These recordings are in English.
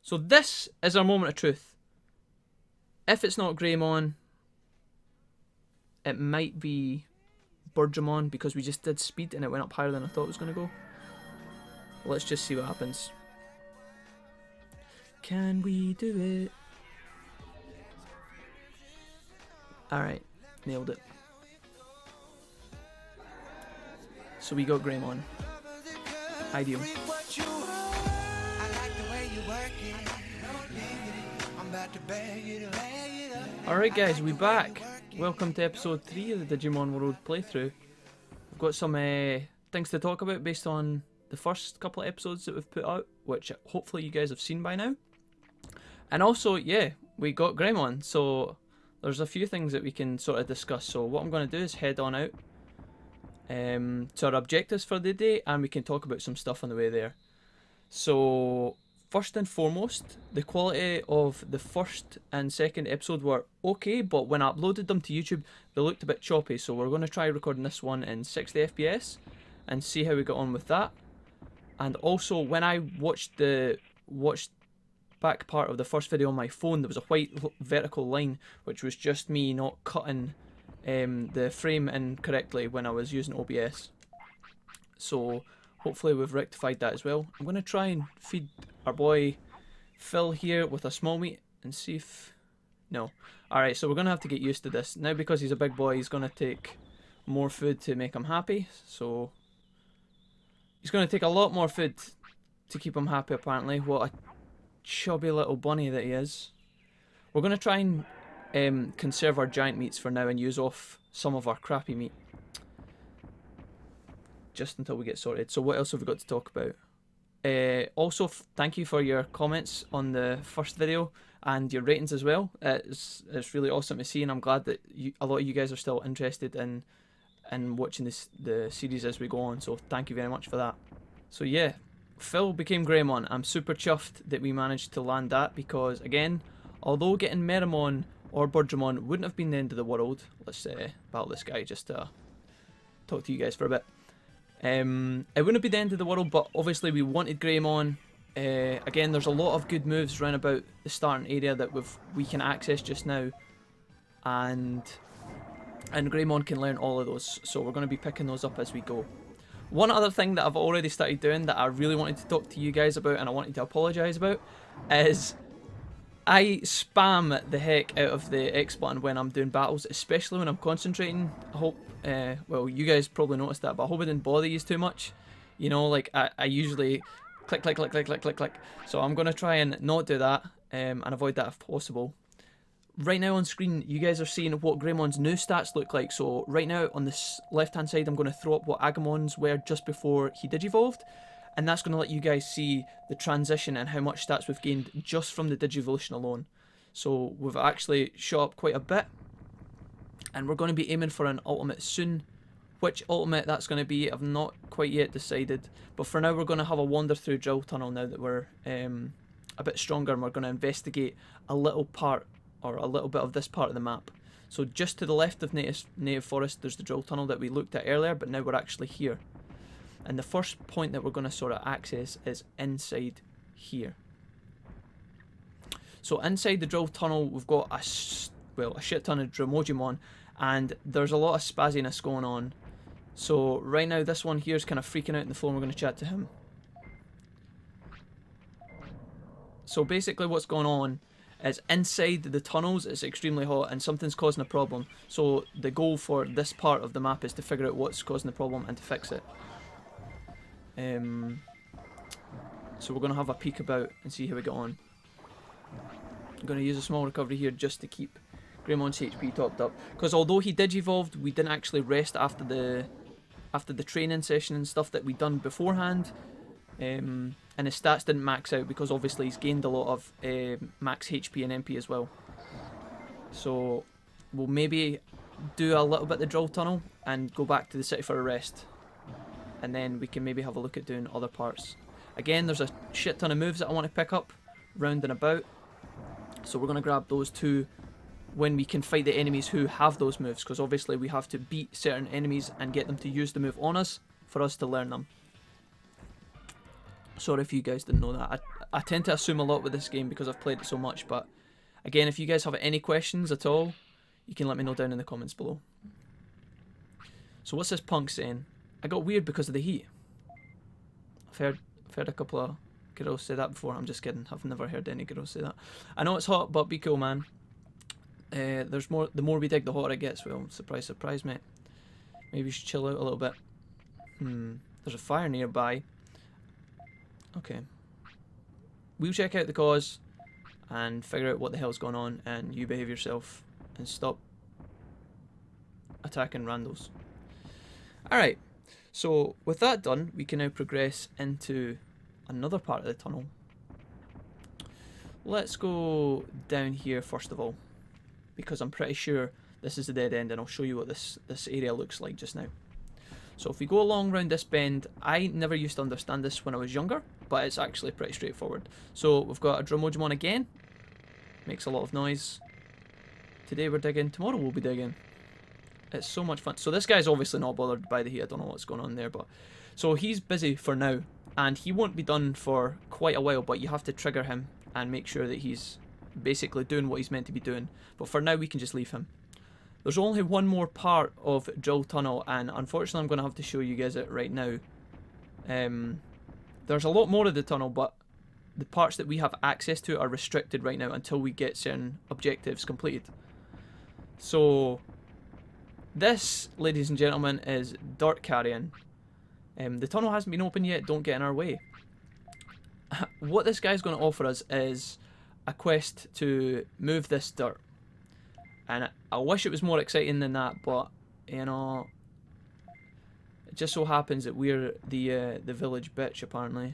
So this is our moment of truth. If it's not Greymon, it might be Digimon, because we just did speed and it went up higher than I thought it was going to go. Let's just see what happens. Can we do it? Alright, nailed it. So we got Greymon. Ideal. Alright guys, we're back. Welcome to episode 3 of the Digimon World playthrough. We've got some things to talk about based on the first couple of episodes that we've put out, which hopefully you guys have seen by now. And also, yeah, we got Greymon, so there's a few things that we can sort of discuss. So what I'm going to do is head on out to our objectives for the day, and we can talk about some stuff on the way there. So first and foremost, the quality of the first and second episode were okay, but when I uploaded them to YouTube, they looked a bit choppy. So we're going to try recording this one in 60 FPS and see how we got on with that. And also, when I watched back part of the first video on my phone, there was a white vertical line, which was just me not cutting the frame in correctly when I was using OBS. So hopefully we've rectified that as well. I'm going to try and feed our boy Phil here with a small meat and see if... No. Alright, so we're going to have to get used to this. Now because he's a big boy, he's going to take more food to make him happy. So he's going to take a lot more food to keep him happy apparently. What a chubby little bunny that he is. We're going to try and conserve our giant meats for now and use off some of our crappy meat just until we get sorted. So what else have we got to talk about? Also, thank you for your comments on the first video and your ratings as well. It's really awesome to see, and I'm glad that a lot of you guys are still interested in watching the series as we go on. So thank you very much for that. So yeah, Phil became Greymon. I'm super chuffed that we managed to land that, because again, although getting Meramon or Digimon wouldn't have been the end of the world. Let's battle this guy just to talk to you guys for a bit. It wouldn't be the end of the world, but obviously we wanted Greymon. Again, there's a lot of good moves round about the starting area that we can access just now, and Greymon can learn all of those, so we're going to be picking those up as we go. One other thing that I've already started doing that I really wanted to talk to you guys about, and I wanted to apologise about, is I spam the heck out of the X button when I'm doing battles, especially when I'm concentrating. I hope, well, you guys probably noticed that, but I hope it didn't bother you too much. You know, like I usually click, click, click, click, click, click, click. So I'm going to try and not do that and avoid that if possible. Right now on screen, you guys are seeing what Greymon's new stats look like. So right now on this left-hand side, I'm going to throw up what Agamon's were just before he Digivolved. And that's going to let you guys see the transition and how much stats we've gained just from the Digivolution alone. So we've actually shot up quite a bit. And we're going to be aiming for an ultimate soon. Which ultimate that's going to be, I've not quite yet decided. But for now, we're going to have a wander through Drill Tunnel now that we're a bit stronger. And we're going to investigate a little part, or a little bit of this part of the map. So just to the left of Native Forest, there's the Drill Tunnel that we looked at earlier. But now we're actually here. And the first point that we're going to sort of access is inside here. So inside the Drill Tunnel, we've got a shit ton of Digimon, and there's a lot of spazziness going on. So right now, this one here is kind of freaking out on the phone. We're going to chat to him. So basically what's going on is inside the tunnels it's extremely hot and something's causing a problem. So the goal for this part of the map is to figure out what's causing the problem and to fix it. So we're going to have a peek about and see how we get on. I'm going to use a small recovery here just to keep Greymon's HP topped up. Because although he Digivolved, we didn't actually rest after the training session and stuff that we'd done beforehand. And his stats didn't max out because obviously he's gained a lot of max HP and MP as well. So we'll maybe do a little bit of the Drill Tunnel and go back to the city for a rest. And then we can maybe have a look at doing other parts. Again, there's a shit ton of moves that I want to pick up round and about. So we're going to grab those two when we can fight the enemies who have those moves. Because obviously we have to beat certain enemies and get them to use the move on us for us to learn them. Sorry if you guys didn't know that. I tend to assume a lot with this game because I've played it so much, but again, if you guys have any questions at all, you can let me know down in the comments below. So what's this punk saying? I got weird because of the heat. I've heard a couple of girls say that before. I'm just kidding. I've never heard any girls say that. I know it's hot, but be cool, man. There's more. The more we dig, the hotter it gets. Well, surprise, surprise, mate. Maybe you should chill out a little bit. There's a fire nearby. Okay. We'll check out the cause and figure out what the hell's going on, and you behave yourself and stop attacking randos. Alright, so with that done, we can now progress into another part of the tunnel. Let's go down here first of all, because I'm pretty sure this is the dead end, and I'll show you what this area looks like just now. So if we go along around this bend, I never used to understand this when I was younger, but it's actually pretty straightforward. So we've got a Digimon again, makes a lot of noise. Today we're digging, tomorrow we'll be digging. It's so much fun. So this guy's obviously not bothered by the heat. I don't know what's going on there, but so he's busy for now, and he won't be done for quite a while, but you have to trigger him and make sure that he's basically doing what he's meant to be doing. But for now we can just leave him. There's only one more part of Drill Tunnel, and unfortunately I'm going to have to show you guys it right now. There's a lot more of the tunnel, but the parts that we have access to are restricted right now until we get certain objectives completed. So this, ladies and gentlemen, is dirt carrying. The tunnel hasn't been open yet, don't get in our way. What this guy's going to offer us is a quest to move this dirt. And I wish it was more exciting than that, but, you know, it just so happens that we're the village bitch, apparently.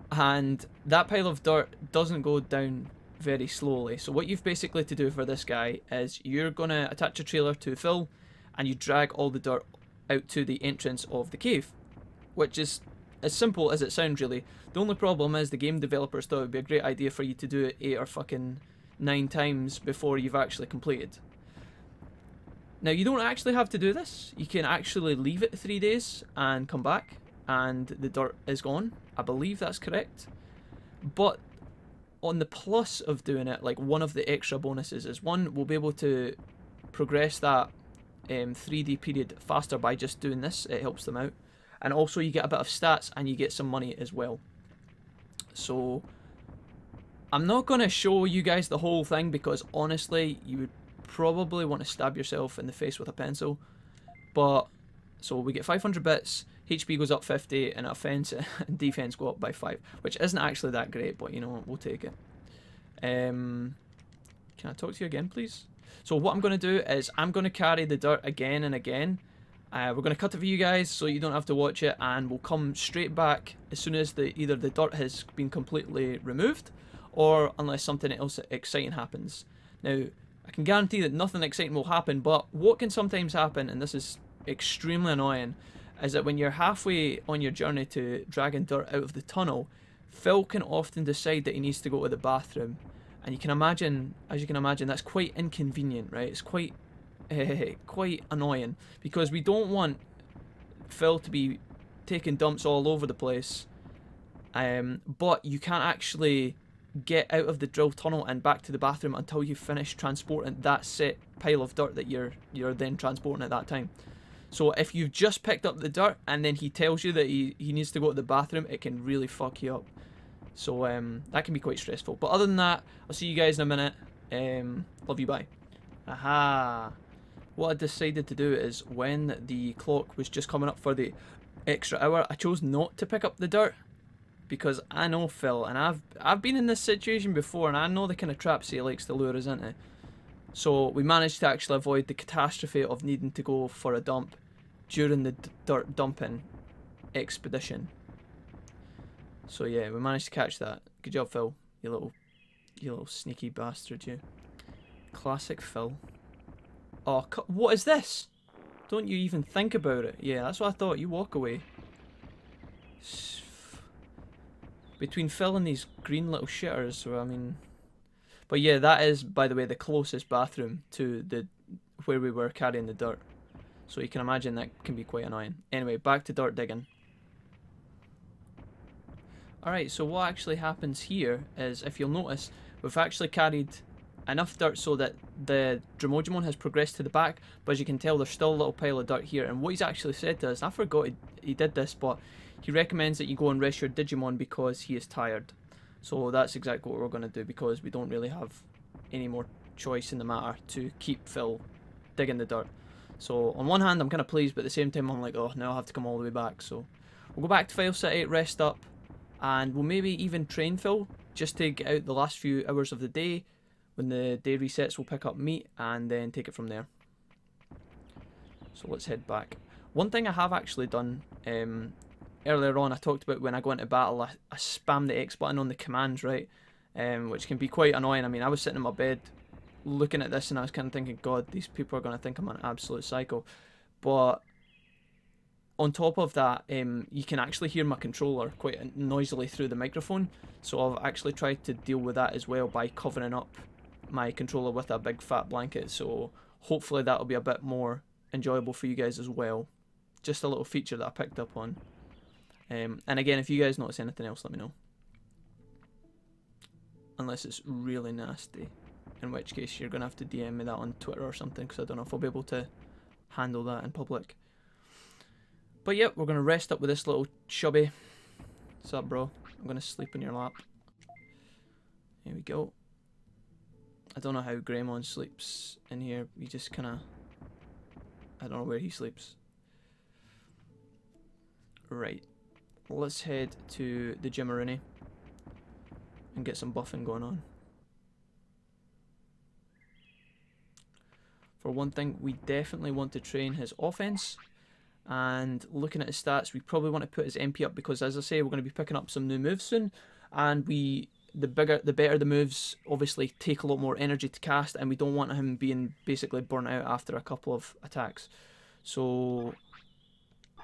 And that pile of dirt doesn't go down very slowly. So what you've basically to do for this guy is you're going to attach a trailer to Phil, and you drag all the dirt out to the entrance of the cave, which is as simple as it sounds, really. The only problem is the game developers thought it would be a great idea for you to do it 8 or fucking 9 times before you've actually completed. Now, you don't actually have to do this. You can actually leave it 3 days and come back, and the dirt is gone. I believe that's correct. But on the plus of doing it, like, one of the extra bonuses is, one, we'll be able to progress that 3D period faster by just doing this. It helps them out. And also you get a bit of stats and you get some money as well. So I'm not going to show you guys the whole thing because honestly you would probably want to stab yourself in the face with a pencil. But so we get 500 bits, HP goes up 50, and offense and defense go up by 5, which isn't actually that great, but you know, we'll take it. Can I talk to you again, please? So what I'm going to do is I'm going to carry the dirt again and again. We're going to cut it for you guys so you don't have to watch it, and we'll come straight back as soon as either the dirt has been completely removed, or unless something else exciting happens. Now, I can guarantee that nothing exciting will happen, but what can sometimes happen, and this is extremely annoying, is that when you're halfway on your journey to dragging dirt out of the tunnel, Phil can often decide that he needs to go to the bathroom. And you can imagine, as you can imagine, that's quite inconvenient, right? It's quite quite annoying, because we don't want Phil to be taking dumps all over the place, but you can't actually get out of the drill tunnel and back to the bathroom until you finish transporting that set pile of dirt that you're then transporting at that time. So if you've just picked up the dirt and then he tells you that he needs to go to the bathroom, it can really fuck you up. So that can be quite stressful. But other than that, I'll see you guys in a minute. Love you, bye. Aha. What I decided to do is, when the clock was just coming up for the extra hour, I chose not to pick up the dirt, because I know Phil, and I've been in this situation before, and I know the kind of traps he likes to lure us into. So we managed to actually avoid the catastrophe of needing to go for a dump during the dirt dumping expedition. So yeah, we managed to catch that. Good job, Phil. You little sneaky bastard, you. Classic Phil. Oh, what is this? Don't you even think about it. Yeah, that's what I thought. You walk away. Between Phil and these green little shitters, so I mean... But yeah, that is, by the way, the closest bathroom to where we were carrying the dirt. So you can imagine that can be quite annoying. Anyway, back to dirt digging. Alright, so what actually happens here is, if you'll notice, we've actually carried enough dirt so that the Digimon has progressed to the back, but as you can tell there's still a little pile of dirt here, and what he's actually said to us, and I forgot he did this, but he recommends that you go and rest your Digimon because he is tired. So that's exactly what we're going to do, because we don't really have any more choice in the matter to keep Phil digging the dirt. So on one hand I'm kind of pleased, but at the same time I'm like, oh, now I have to come all the way back. So we'll go back to File City, rest up, and we'll maybe even train Phil just to get out the last few hours of the day. When the day resets we'll pick up meat and then take it from there. So let's head back. One thing I have actually done, earlier on I talked about when I go into battle I spam the X button on the commands, right? Which can be quite annoying. I mean, I was sitting in my bed looking at this and I was kind of thinking, God, these people are going to think I'm an absolute psycho. But on top of that, you can actually hear my controller quite noisily through the microphone. So I've actually tried to deal with that as well by covering up my controller with a big fat blanket. So hopefully that'll be a bit more enjoyable for you guys as well. Just a little feature that I picked up on. And again, if you guys notice anything else, let me know. Unless it's really nasty, in which case you're going to have to DM me that on Twitter or something, because I don't know if I'll be able to handle that in public. But yep, we're going to rest up with this little chubby. What's up, bro? I'm going to sleep in your lap. Here we go. I don't know how Greymon sleeps in here. He just kind of... I don't know where he sleeps. Right. Let's head to the Gymmaroonie and get some buffing going on. For one thing, we definitely want to train his offense. And looking at his stats, we probably want to put his MP up because, as I say, we're going to be picking up some new moves soon. And the better the moves obviously take a lot more energy to cast, and we don't want him being basically burnt out after a couple of attacks. So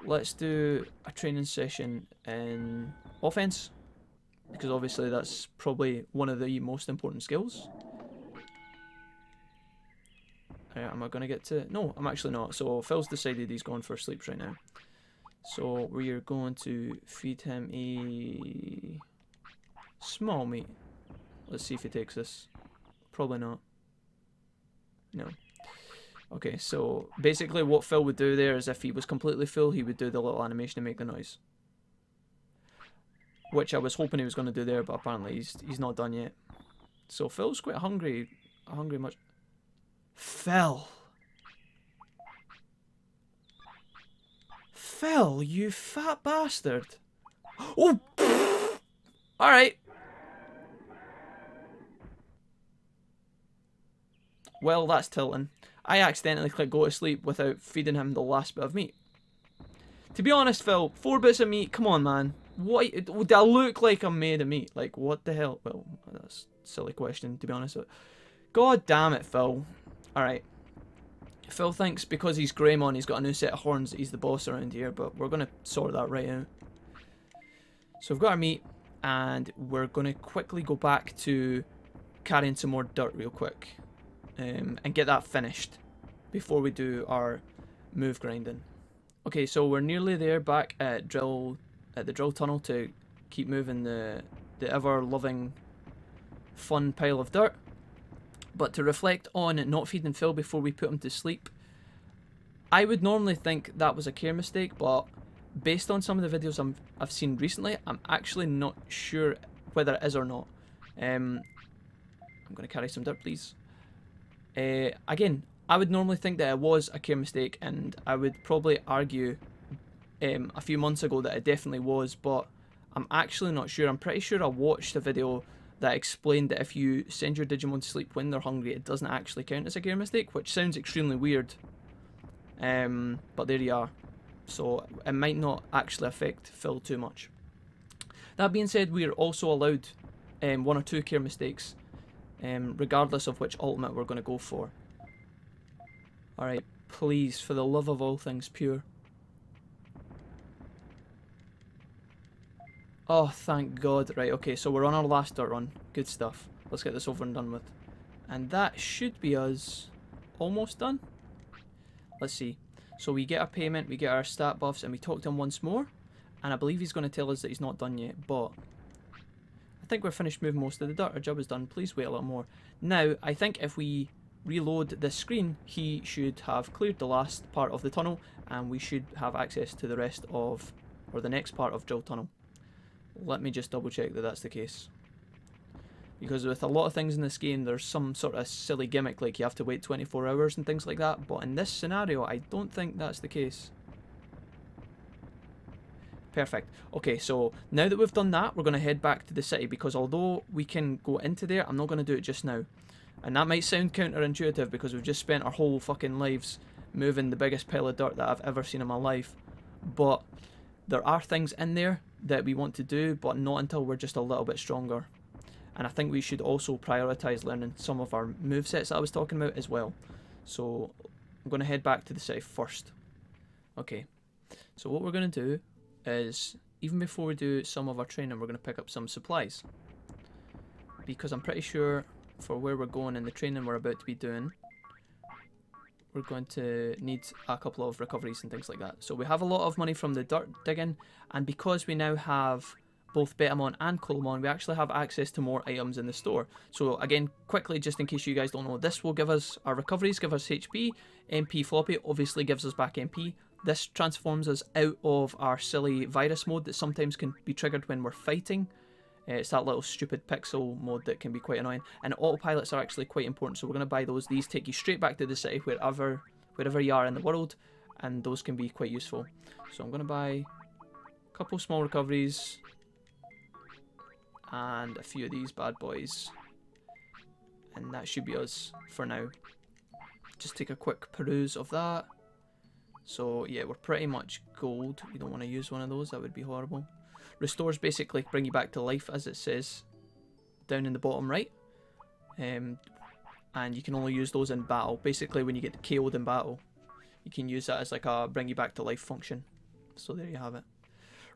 let's do a training session in offense, because obviously that's probably one of the most important skills. Am I going to get to... No, I'm actually not. So Phil's decided he's going for sleep right now. So we're going to feed him a small meat. Let's see if he takes this. Probably not. No. Okay, so basically what Phil would do there is if he was completely full, he would do the little animation to make the noise. Which I was hoping he was going to do there, but apparently he's not done yet. So Phil's quite hungry. Hungry much. Phil! Phil, you fat bastard! Oh! Alright. Well, that's tilting. I accidentally clicked go to sleep without feeding him the last bit of meat. To be honest, Phil, 4 bits of meat, come on, man. What, do I look like I'm made of meat? Like, what the hell? Well, that's a silly question, to be honest. God damn it, Phil. Alright. Phil thinks because he's Greymon, he's got a new set of horns that he's the boss around here, but we're going to sort that right out. So we've got our meat, and we're going to quickly go back to carrying some more dirt real quick. And get that finished before we do our move grinding. Okay, so we're nearly there, back at the drill tunnel to keep moving the ever-loving fun pile of dirt. But to reflect on not feeding Phil before we put him to sleep, I would normally think that was a care mistake, but based on some of the videos I've seen recently, I'm actually not sure whether it is or not. I'm going to carry some dirt, please. Again, I would normally think that it was a care mistake, and I would probably argue a few months ago that it definitely was, but I'm actually not sure. I'm pretty sure I watched a video that explained that if you send your Digimon to sleep when they're hungry, it doesn't actually count as a care mistake, which sounds extremely weird. But there you are. So it might not actually affect Phil too much. That being said, we are also allowed 1 or 2 care mistakes, regardless of which ultimate we're going to go for. Alright, please, for the love of all things pure. Oh, thank God. Right, okay, so we're on our last dirt run. Good stuff. Let's get this over and done with. And that should be us almost done. Let's see. So we get our payment, we get our stat buffs, and we talk to him once more. And I believe he's going to tell us that he's not done yet, but think we're finished moving most of the dirt. Our job is done. Please wait a little more. Now, I think if we reload this screen, he should have cleared the last part of the tunnel, and we should have access to the rest of, or the next part of drill tunnel. Let me just double check that that's the case. Because with a lot of things in this game, there's some sort of silly gimmick, like you have to wait 24 hours and things like that, but in this scenario, I don't think that's the case. Perfect. Okay, so now that we've done that, we're going to head back to the city, because although we can go into there, I'm not going to do it just now. And that might sound counterintuitive, because we've just spent our whole fucking lives moving the biggest pile of dirt that I've ever seen in my life. But there are things in there that we want to do, but not until we're just a little bit stronger. And I think we should also prioritise learning some of our movesets that I was talking about as well. So I'm going to head back to the city first. Okay, so what we're going to do is, even before we do some of our training, we're going to pick up some supplies. Because I'm pretty sure for where we're going in the training we're about to be doing, we're going to need a couple of recoveries and things like that. So we have a lot of money from the dirt digging, and because we now have both Betamon and Colomon, we actually have access to more items in the store. So again, quickly, just in case you guys don't know, this will give us our recoveries, give us HP, MP floppy obviously gives us back MP. This transforms us out of our silly virus mode that sometimes can be triggered when we're fighting. It's that little stupid pixel mode that can be quite annoying. And autopilots are actually quite important, so we're going to buy those. These take you straight back to the city wherever you are in the world, and those can be quite useful. So I'm going to buy a couple small recoveries and a few of these bad boys, and that should be us for now. Just take a quick peruse of that. So yeah, we're pretty much gold. We don't want to use one of those, that would be horrible. Restores basically bring you back to life, as it says down in the bottom right. And you can only use those in battle. Basically when you get KO'd in battle, you can use that as like a bring you back to life function. So there you have it.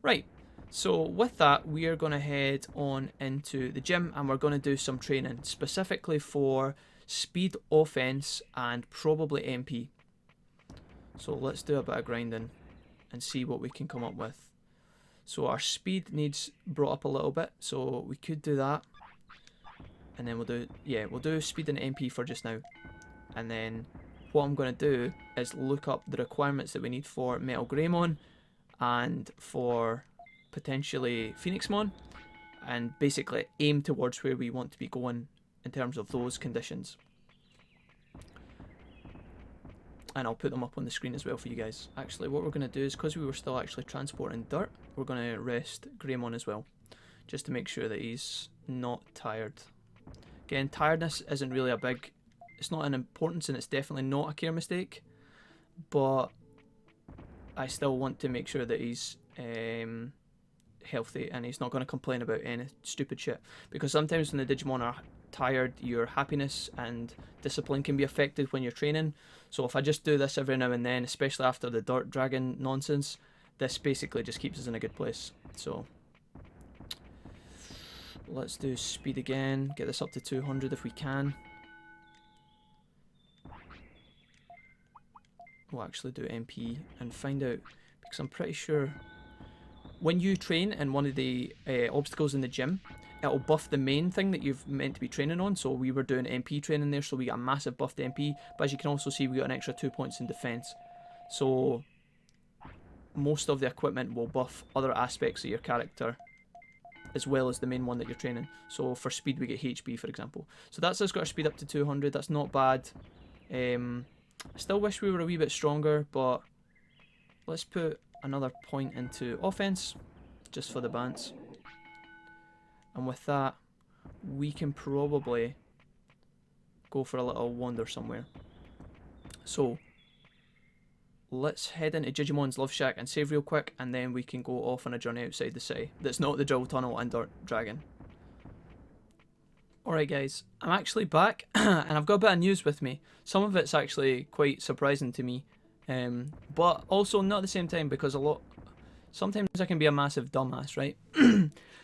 Right, so with that, we are going to head on into the gym, and we're going to do some training specifically for speed, offense, and probably MP. So let's do a bit of grinding and see what we can come up with. So our speed needs brought up a little bit, so we could do that. And then we'll do speed and MP for just now. And then what I'm going to do is look up the requirements that we need for Metal Greymon and for potentially Phoenixmon, and basically aim towards where we want to be going in terms of those conditions. And I'll put them up on the screen as well for you guys. Actually, what we're going to do is, because we were still actually transporting dirt, we're going to rest Greymon as well, just to make sure that he's not tired. Again, tiredness isn't really a big, it's not an importance, and it's definitely not a care mistake, but I still want to make sure that he's healthy and he's not going to complain about any stupid shit, because sometimes when the Digimon are tired, your happiness and discipline can be affected when you're training. So if I just do this every now and then, especially after the dirt dragon nonsense, this basically just keeps us in a good place. So let's do speed again, get this up to 200 if we can. We'll actually do MP and find out, because I'm pretty sure when you train in one of the obstacles in the gym, it'll buff the main thing that you've meant to be training on. So we were doing MP training there, so we got a massive buff to MP, but as you can also see, we got an extra 2 points in defense. So most of the equipment will buff other aspects of your character as well as the main one that you're training. So for speed we get HP, for example. So that's us got our speed up to 200. That's not bad. I still wish we were a wee bit stronger, but let's put another point into offense just for the bants. And with that, we can probably go for a little wander somewhere. So let's head into Digimon's Love Shack and save real quick, and then we can go off on a journey outside the city that's not the drill tunnel and dirt dragon. Alright guys, I'm actually back and I've got a bit of news with me. Some of it's actually quite surprising to me, but also not at the same time, because sometimes I can be a massive dumbass, right?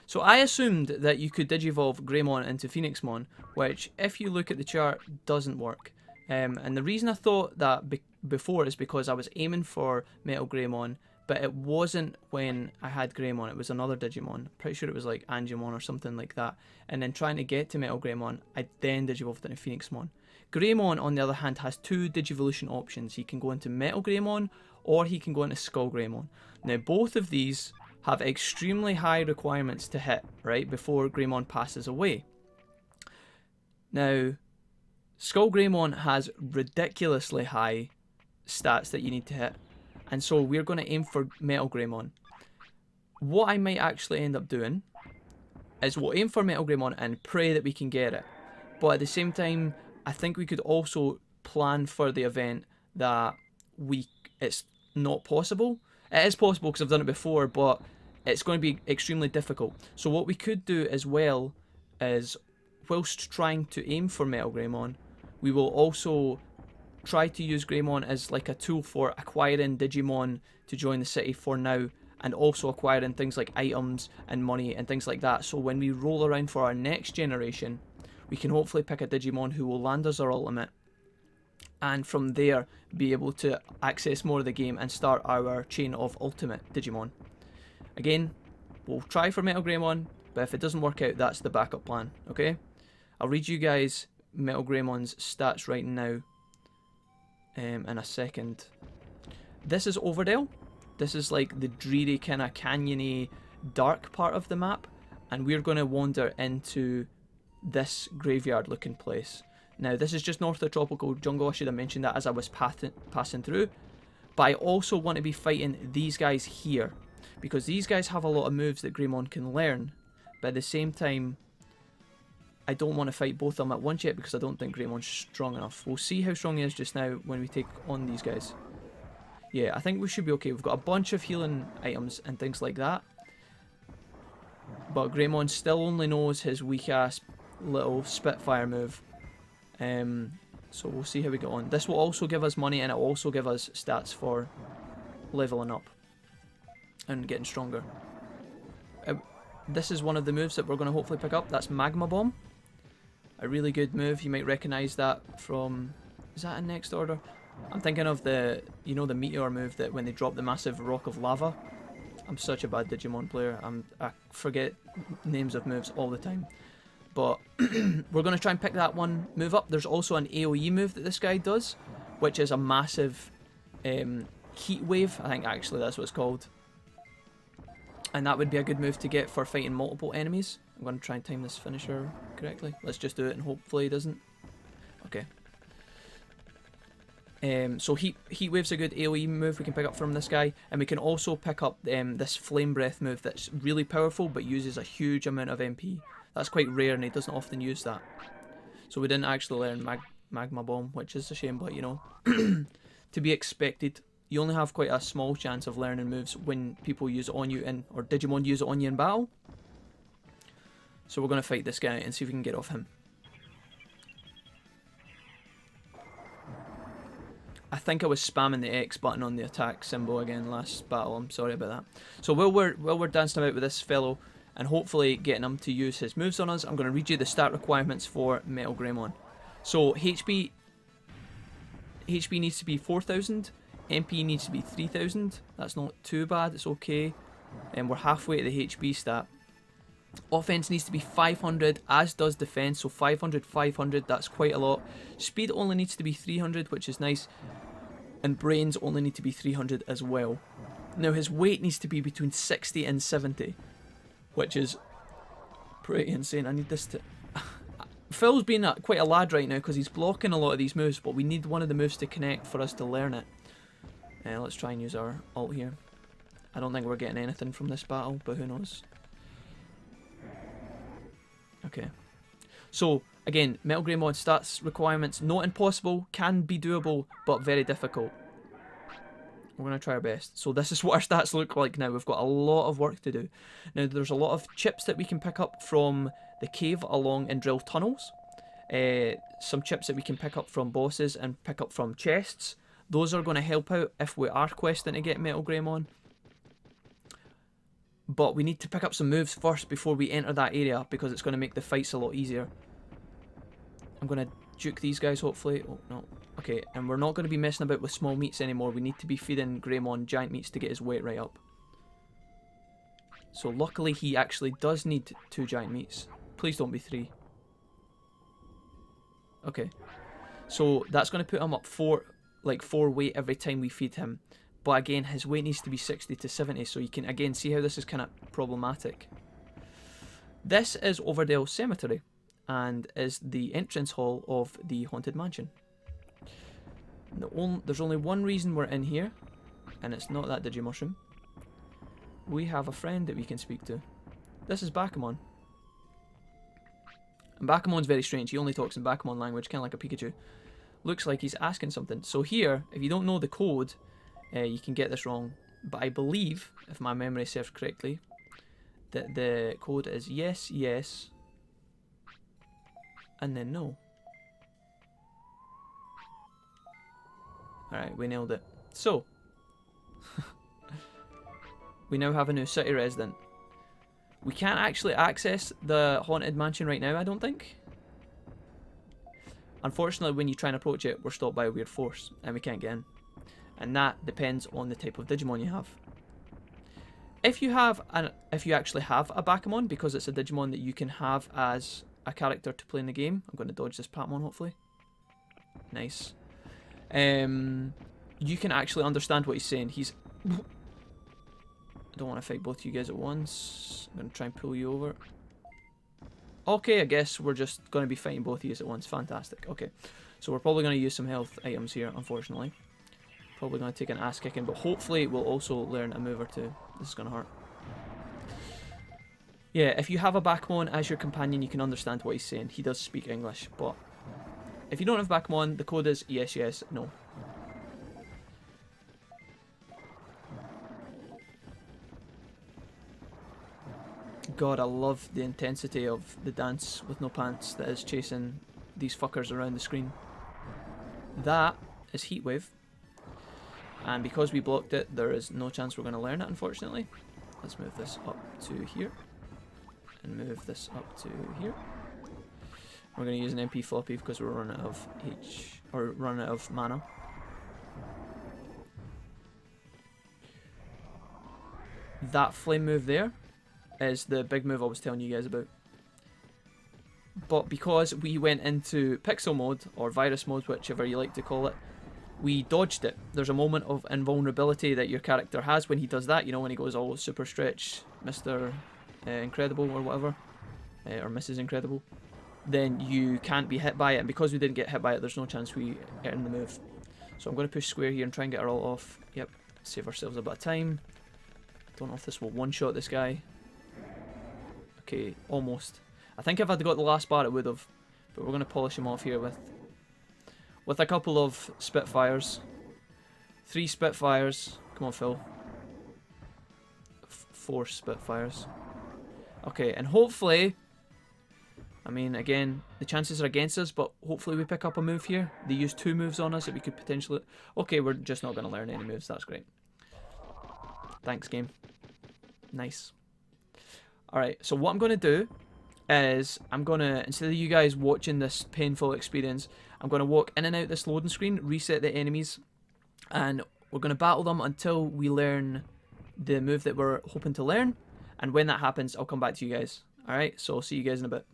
So I assumed that you could Digivolve Greymon into Phoenixmon, which, if you look at the chart, doesn't work. And the reason I thought that before is because I was aiming for Metal Greymon, but it wasn't when I had Greymon. It was another Digimon. Pretty sure it was like Angemon or something like that. And then trying to get to Metal Greymon, I then Digivolved into Phoenixmon. Greymon, on the other hand, has two Digivolution options. He can go into Metal Greymon, or he can go into Skull Greymon. Now, both of these have extremely high requirements to hit, right, before Greymon passes away. Now, Skull Greymon has ridiculously high stats that you need to hit, and so we're going to aim for Metal Greymon. What I might actually end up doing is we'll aim for Metal Greymon and pray that we can get it. But at the same time, I think we could also plan for the event that it's not possible. It is possible because I've done it before, but it's going to be extremely difficult. So what we could do as well is, whilst trying to aim for Metal Greymon, we will also try to use Greymon as like a tool for acquiring Digimon to join the city for now, and also acquiring things like items and money and things like that. So when we roll around for our next generation, we can hopefully pick a Digimon who will land us our ultimate, and from there be able to access more of the game and start our chain of ultimate Digimon. Again, we'll try for Metal Greymon, but if it doesn't work out, that's the backup plan, okay? I'll read you guys Metal Greymon's stats right now in a second. This is Overdale. This is like the dreary kind of canyony dark part of the map, and we're going to wander into this graveyard looking place. Now, this is just north of the tropical jungle. I should have mentioned that as I was passing through. But I also want to be fighting these guys here, because these guys have a lot of moves that Greymon can learn. But at the same time, I don't want to fight both of them at once yet, because I don't think Greymon's strong enough. We'll see how strong he is just now when we take on these guys. Yeah, I think we should be okay. We've got a bunch of healing items and things like that. But Greymon still only knows his weak-ass little Spitfire move. So we'll see how we get on. This will also give us money, and it will also give us stats for leveling up and getting stronger. This is one of the moves that we're going to hopefully pick up. That's Magma Bomb. A really good move. You might recognise that from... Is that in next order? I'm thinking of the, you know, the meteor move that when they drop the massive rock of lava. I'm such a bad Digimon player. I forget names of moves all the time. But we're going to try and pick that one move up. There's also an AoE move that this guy does, which is a massive heat wave. I think actually that's what it's called. And that would be a good move to get for fighting multiple enemies. I'm going to try and time this finisher correctly. Let's just do it and hopefully it doesn't. Okay. So heat wave's a good AoE move we can pick up from this guy, and we can also pick up this flame breath move that's really powerful but uses a huge amount of MP. That's quite rare, and he doesn't often use that. So we didn't actually learn Magma Bomb, which is a shame, but you know, to be expected. You only have quite a small chance of learning moves when people use it on you or Digimon use it on you in battle. So we're going to fight this guy and see if we can get off him. I think I was spamming the X button on the attack symbol again last battle. I'm sorry about that. So while we're dancing about with this fellow and hopefully getting him to use his moves on us, I'm going to read you the stat requirements for Metal Greymon. So HP needs to be 4,000. MP needs to be 3,000. That's not too bad. It's okay. And we're halfway to the HP stat. Offense needs to be 500, as does defense. So 500, 500. That's quite a lot. Speed only needs to be 300, which is nice. And brains only need to be 300 as well. Now his weight needs to be between 60 and 70, which is pretty insane. I need this to... Phil's being quite a lad right now because he's blocking a lot of these moves, but we need one of the moves to connect for us to learn it. Let's try and use our ult here. I don't think we're getting anything from this battle, but who knows. Okay. So, again, Metal Greymon stats requirements, not impossible, can be doable, but very difficult. We're going to try our best. So this is what our stats look like now. We've got a lot of work to do. Now, there's a lot of chips that we can pick up from the cave along and drill tunnels. Some chips that we can pick up from bosses and pick up from chests. Those are going to help out if we are questing to get Metal Greymon. But we need to pick up some moves first before we enter that area, because it's going to make the fights a lot easier. I'm going to juke these guys, hopefully. Oh, no. Okay, and we're not going to be messing about with small meats anymore. We need to be feeding Greymon giant meats to get his weight right up. So luckily he actually does need 2 giant meats. Please don't be 3. Okay. So that's going to put him up 4 weight every time we feed him. But again, his weight needs to be 60 to 70, so you can again see how this is kind of problematic. This is Overdale Cemetery, and is the entrance hall of the Haunted Mansion. There's only one reason we're in here, and it's not that Digimushroom. We have a friend that we can speak to. This is Bakamon. And Bakamon's very strange. He only talks in Bakamon language, kind of like a Pikachu. Looks like he's asking something. So here, if you don't know the code, you can get this wrong. But I believe, if my memory serves correctly, that the code is yes, yes, and then no. Alright, we nailed it. So, we now have a new city resident. We can't actually access the Haunted Mansion right now, I don't think. Unfortunately, when you try and approach it, we're stopped by a weird force, and we can't get in. And that depends on the type of Digimon you have. If you actually have a Bakamon, because it's a Digimon that you can have as a character to play in the game. I'm going to dodge this Patmon, hopefully. Nice. You can actually understand what he's saying. I don't want to fight both of you guys at once. I'm going to try and pull you over. Okay, I guess we're just going to be fighting both of you at once. Fantastic. Okay. So we're probably going to use some health items here, unfortunately. Probably going to take an ass kicking, but hopefully we'll also learn a move or two. This is going to hurt. Yeah, if you have a Bakamon as your companion, you can understand what he's saying. He does speak English, but if you don't have Bakamon, the code is yes, yes, no. God, I love the intensity of the dance with no pants that is chasing these fuckers around the screen. That is Heatwave. And because we blocked it, there is no chance we're going to learn it, unfortunately. Let's move this up to here. And move this up to here. We're going to use an MP floppy because we're running out of mana. That flame move there is the big move I was telling you guys about. But because we went into pixel mode, or virus mode, whichever you like to call it, we dodged it. There's a moment of invulnerability that your character has when he does that. You know, when he goes all super stretch, Mr. Incredible or whatever, or Mrs. Incredible. Then you can't be hit by it, and because we didn't get hit by it, there's no chance we earn the move. So I'm going to push square here and try and get her all off. Yep, save ourselves a bit of time. Don't know if this will one-shot this guy. Okay, almost. I think if I'd got the last bar it would have, but we're going to polish him off here with a couple of Spitfires. 3 Spitfires. Come on, Phil. 4 Spitfires. Okay, and hopefully, I mean, again, the chances are against us, but hopefully we pick up a move here. They use 2 moves on us that we could potentially... Okay, we're just not going to learn any moves. That's great. Thanks, game. Nice. Alright, so what I'm going to do is I'm going to, instead of you guys watching this painful experience, I'm going to walk in and out this loading screen, reset the enemies, and we're going to battle them until we learn the move that we're hoping to learn. And when that happens, I'll come back to you guys. Alright, so I'll see you guys in a bit.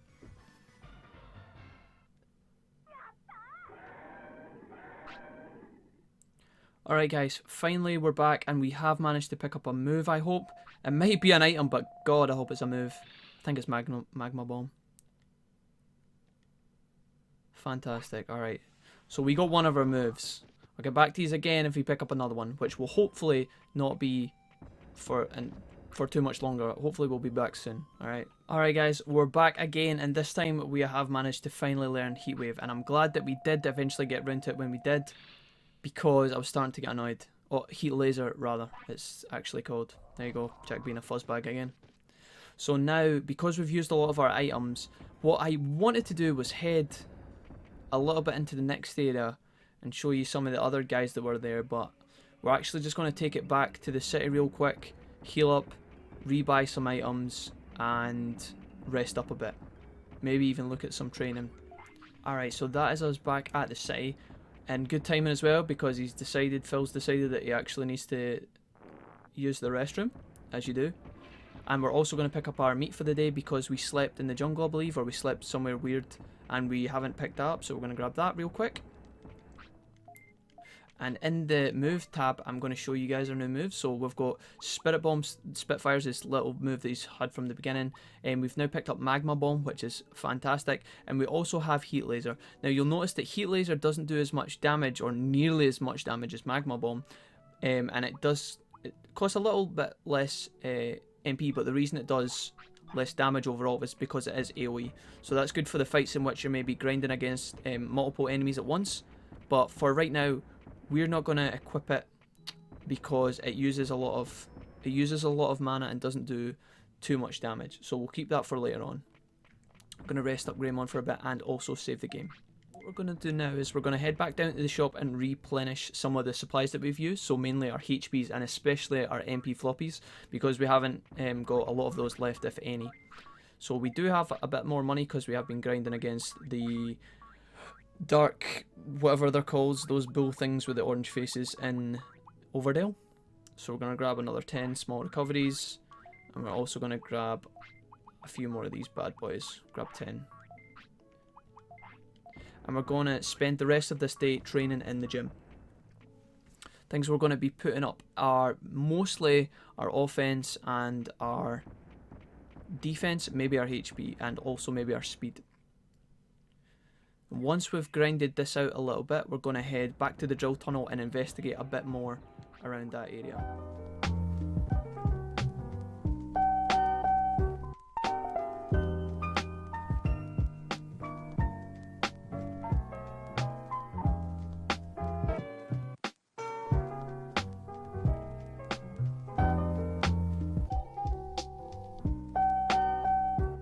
Alright guys, finally we're back and we have managed to pick up a move, I hope. It might be an item, but God, I hope it's a move. I think it's Magma Bomb. Fantastic, alright. So we got one of our moves. I'll get back to these again if we pick up another one, which will hopefully not be for too much longer. Hopefully we'll be back soon, alright. Alright guys, we're back again, and this time we have managed to finally learn Heatwave, and I'm glad that we did eventually get round to it when we did, because I was starting to get annoyed. Oh, Heat Laser, rather, it's actually called. There you go, Jack being a fuzzbag again. So now, because we've used a lot of our items, what I wanted to do was head a little bit into the next area and show you some of the other guys that were there, but we're actually just going to take it back to the city real quick, heal up, rebuy some items, and rest up a bit. Maybe even look at some training. Alright, so that is us back at the city. And good timing as well, because Phil's decided that he actually needs to use the restroom, as you do. And we're also going to pick up our meat for the day because we slept in the jungle, I believe, or we slept somewhere weird and we haven't picked that up, so we're going to grab that real quick. And in the move tab, I'm going to show you guys our new moves. So we've got Spirit Bombs, Spitfires, this little move that he's had from the beginning. And we've now picked up Magma Bomb, which is fantastic. And we also have Heat Laser. Now you'll notice that Heat Laser doesn't do as much damage, or nearly as much damage as Magma Bomb. And it costs a little bit less MP, but the reason it does less damage overall is because it is AoE. So that's good for the fights in which you're maybe grinding against multiple enemies at once. But for right now, we're not going to equip it because it uses a lot of mana and doesn't do too much damage. So we'll keep that for later on. I'm going to rest up Greymon for a bit and also save the game. What we're going to do now is we're going to head back down to the shop and replenish some of the supplies that we've used. So mainly our HPs and especially our MP floppies, because we haven't got a lot of those left, if any. So we do have a bit more money because we have been grinding against the dark, whatever they're called, those bull things with the orange faces in Overdale. So we're going to grab another 10 small recoveries, and we're also going to grab a few more of these bad boys. Grab 10. And we're going to spend the rest of this day training in the gym. Things we're going to be putting up are mostly our offense and our defense, maybe our HP, and also maybe our speed. Once we've grinded this out a little bit, we're going to head back to the drill tunnel and investigate a bit more around that area.